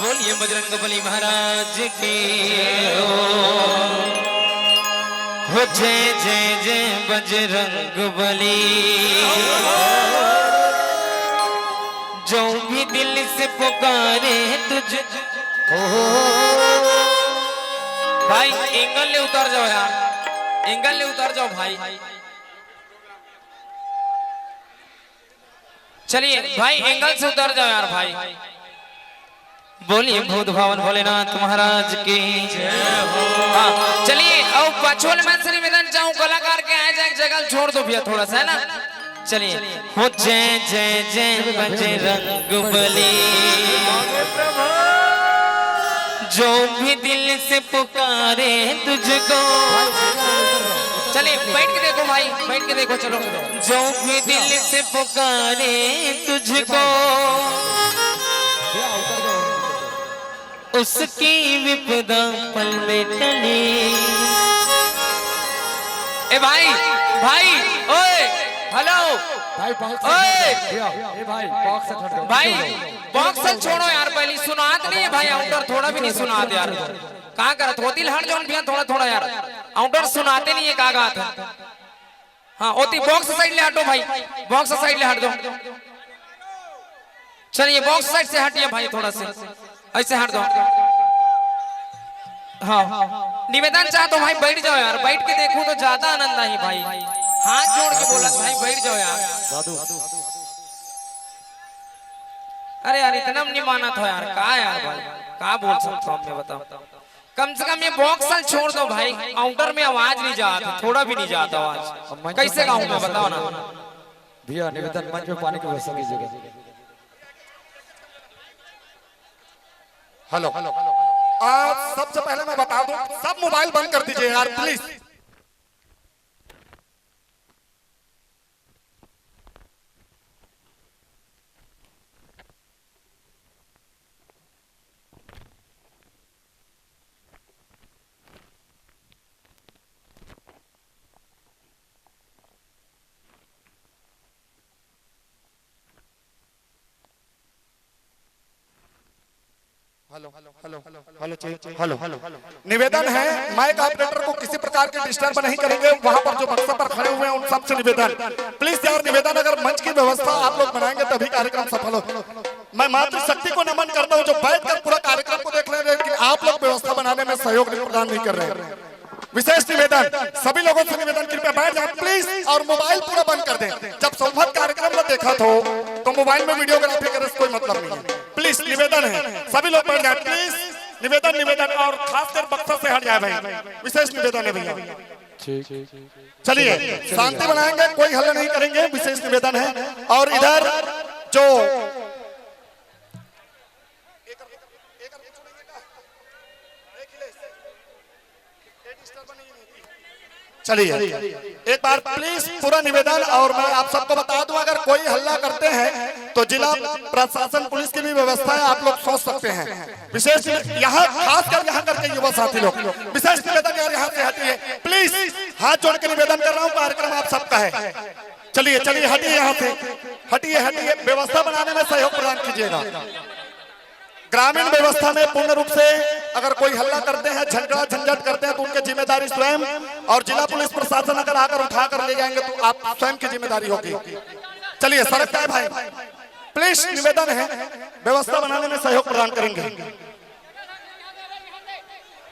बोलिए बजरंगबली महाराज की हो। जय जय जय बजरंगबली। जो भी दिल से पुकारे तुझ भाई एंगल ले उतर जाओ यार, एंगल ले उतर जाओ भाई। चलिए भाई एंगल से उतर जाओ यार भाई। बोलिए भूत भवन भोलेनाथ महाराज की जय हो। हाँ चलिए अब पाछोल में से निवेदन चाहूं कलाकार के आए जाए जगह छोड़ दो भैया थोड़ा सा है ना। चलिए हो जय जय जय बजरंगबली। जो भी दिल से पुकारे तुझको। चलिए बैठ के देखो भाई, बैठ के देखो चलो। जो भी दिल से पुकारे तुझको उसकी विपदा पल में टली। ए भाई भाई ओए हेलो भाई भाई बॉक्स छोड़ो यार, पहले सुनात नहीं है भाई। आउटर थोड़ा भी नहीं सुनाते यार। कहाँ करत होती हट जोन भैया थोड़ा थोड़ा यार। आउटर सुनाते नहीं है कहाँ गात है। हाँ होती बॉक्स साइड ले हटो भाई, बॉक्स साइड ले हट दो। चलिए बॉक्स साइड से हटिए भाई, थोड़ा से ऐसे हट दो। हाँ निवेदन चाहता हूँ भाई बैठ जाओ यार, बैठ के देखूं तो ज्यादा आनंद आई भाई। हाथ जोड़ के बोला भाई बैठ जाओ यार। अरे यार इतना नहीं माना था यार, कहा यार भाई कहा बोल सकता हूँ मैं बताओ। कम से कम ये बॉक्स छोड़ दो भाई, आउटर में आवाज नहीं जाता, थोड़ा भी नहीं जाता आवाज। कैसे गाऊं मैं बताओ ना भैया। निवेदन मंच में पानी की व्यवस्था कीजिएगा। हेलो सबसे पहले मैं बता दूं सब मोबाइल बंद कर दीजिए यार please. Hello hello hello hello hello निवेदन है माइक ऑपरेटर को किसी प्रकार के डिस्टर्ब नहीं करेंगे। वहां पर जो बक्सा पर खड़े हुए हैं उन सबसे निवेदन प्लीज यार निवेदन, अगर मंच की व्यवस्था आप लोग बनाएंगे तभी कार्यक्रम सफल हो। मैं मातृशक्ति को नमन करता हूं जो बैठकर पूरा कार्यक्रम को देख रहे हैं, लेकिन आप लोग व्यवस्था बनाने में सहयोग प्रदान नहीं कर रहे हैं। विशेष निवेदन सभी लोगों से निवेदन कृपया बैठ जाए प्लीज और मोबाइल पूरा बंद कर दें। जब सौभाग्य कार्यक्रम में देखा तो मोबाइल में वीडियोग्राफी करने से कोई मतलब नहीं है। प्लीज निवेदन है सभी लोग बैठ जाए प्लीज। निवेदन निवेदन और खासकर बक्सर से हट जाए भाई, विशेष निवेदन है भैया। चलिए शांति बनाएंगे, कोई हल्ला नहीं करेंगे, विशेष निवेदन है। और इधर जो चलिए एक बार प्लीज पूरा निवेदन। और मैं आप सबको बता दूं अगर कोई हल्ला करते हैं तो जिला प्रशासन पुलिस की भी व्यवस्था है, आप लोग सोच सकते हैं। विशेष यहाँ खासकर यहाँ करके युवा साथी लोग विशेष निवेदन यार यहाँ से हटिए प्लीज, हाथ जोड़ के निवेदन कर रहा हूँ, कार्यक्रम आप सबका है। चलिए चलिए हटिए यहाँ से, हटिए हटिए, व्यवस्था बनाने में सहयोग प्रदान कीजिएगा। ग्रामीण व्यवस्था में पूर्ण रूप से अगर कोई हल्ला करते हैं झगड़ा झंझट करते हैं तो उनकी जिम्मेदारी स्वयं, और जिला पुलिस प्रशासन अगर आकर उठाकर ले जाएंगे तो आप स्वयं की जिम्मेदारी होगी। चलिए सड़क है भाई प्लीज निवेदन है व्यवस्था बनाने में सहयोग प्रदान करेंगे।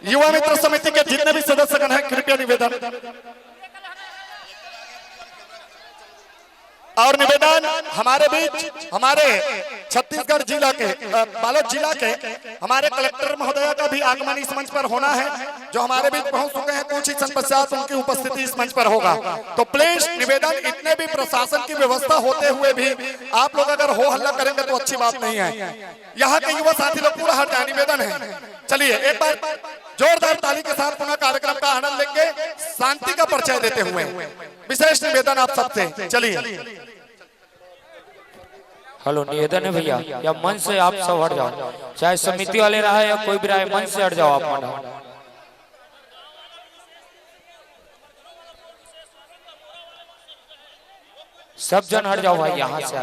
युवा मित्र समिति के जितने भी सदस्यगण हैं कृपया निवेदन और निवेदन हमारे बीच हमारे छत्तीसगढ़ जिला के बालोद जिला के हमारे कलेक्टर महोदय का भी आगमन इस मंच पर होना है, जो हमारे बीच पहुंच चुके हैं। कुछ ही क्षण पश्चात उनकी उपस्थिति इस मंच पर होगा। तो प्लीज निवेदन, इतने भी प्रशासन की व्यवस्था होते हुए भी आप लोग अगर हो हल्ला करेंगे तो अच्छी बात नहीं है। यहाँ के युवा साथी लोग पूरा हट जाए, निवेदन है। चलिए एक बार जोरदार ताली के साथ पुनः कार्यक्रम का आनंद लेंगे, शांति का परिचय देते हुए विशेष निवेदन आप सबसे। चलिए हेलो निवेदन है भैया, या मन से आप सब हट जाओ, चाहे समिति वाले रहे या कोई भी रहे, मन से हट जाओ आप मानो। सब जन हट जाओ भाई यहाँ से।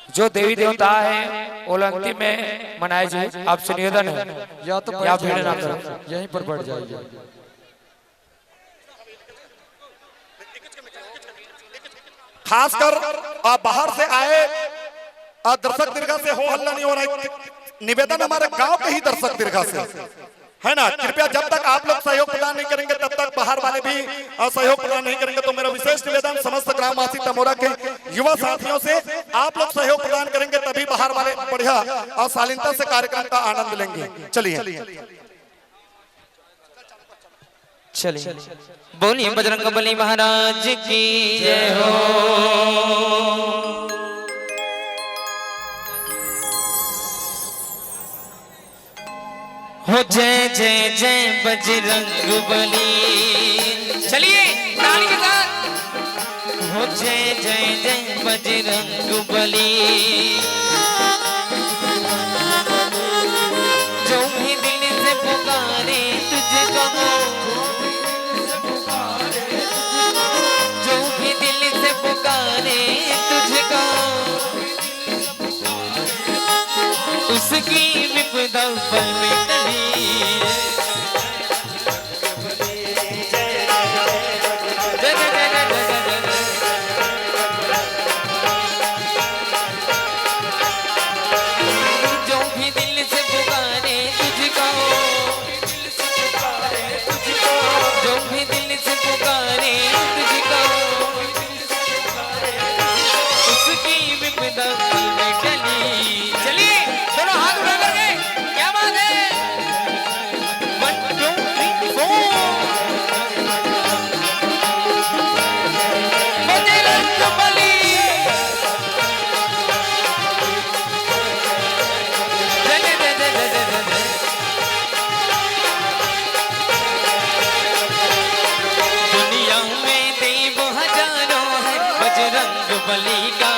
जो देवी देवता है वो अंतिम में मनाए जाए। आपसे निवेदन है या तो या बैठ भीड़ ना जाइए, करो। यहीं पर बैठ जाइए। खासकर बाहर से आए दर्शक दीर्घा से हो हल्ला नहीं हो रहा है। निवेदन हमारे गांव के ही दर्शक दीर्घा से है ना, कृपया जब तक आप लोग सहयोग प्रदान नहीं करेंगे तब तक बाहर वाले भी सहयोग प्रदान नहीं करेंगे। तो मेरा विशेष निवेदन समस्त ग्रामवासी तमोरा के युवा साथियों से, आप लोग सहयोग प्रदान करेंगे तभी बाहर वाले बढ़िया और शालीनता से कार्यक्रम का आनंद लेंगे। चलिए चलिए बोलिए बजरंग बली महाराज की जय हो। हो जय जय जय बजरंग बली। चलिए ताली के साथ हो जय जय जय बजरंग बली। जो भी दिल से पुकारे तुझको, जो भी दिल से पुकारे तुझको, उसकी विपदा पल में टली। जो भी दिल से पुकारे तुझको, जो भी दिल से पुकारे तुझको, उसकी विपदा पल में टली। चलिए दोनों हाथ उठा करके, क्या बात है। 1 2 3 4 बजरंग बली। जय जय जय जय जय जय जय। दुनिया में देव हजारों है, बजरंग बली का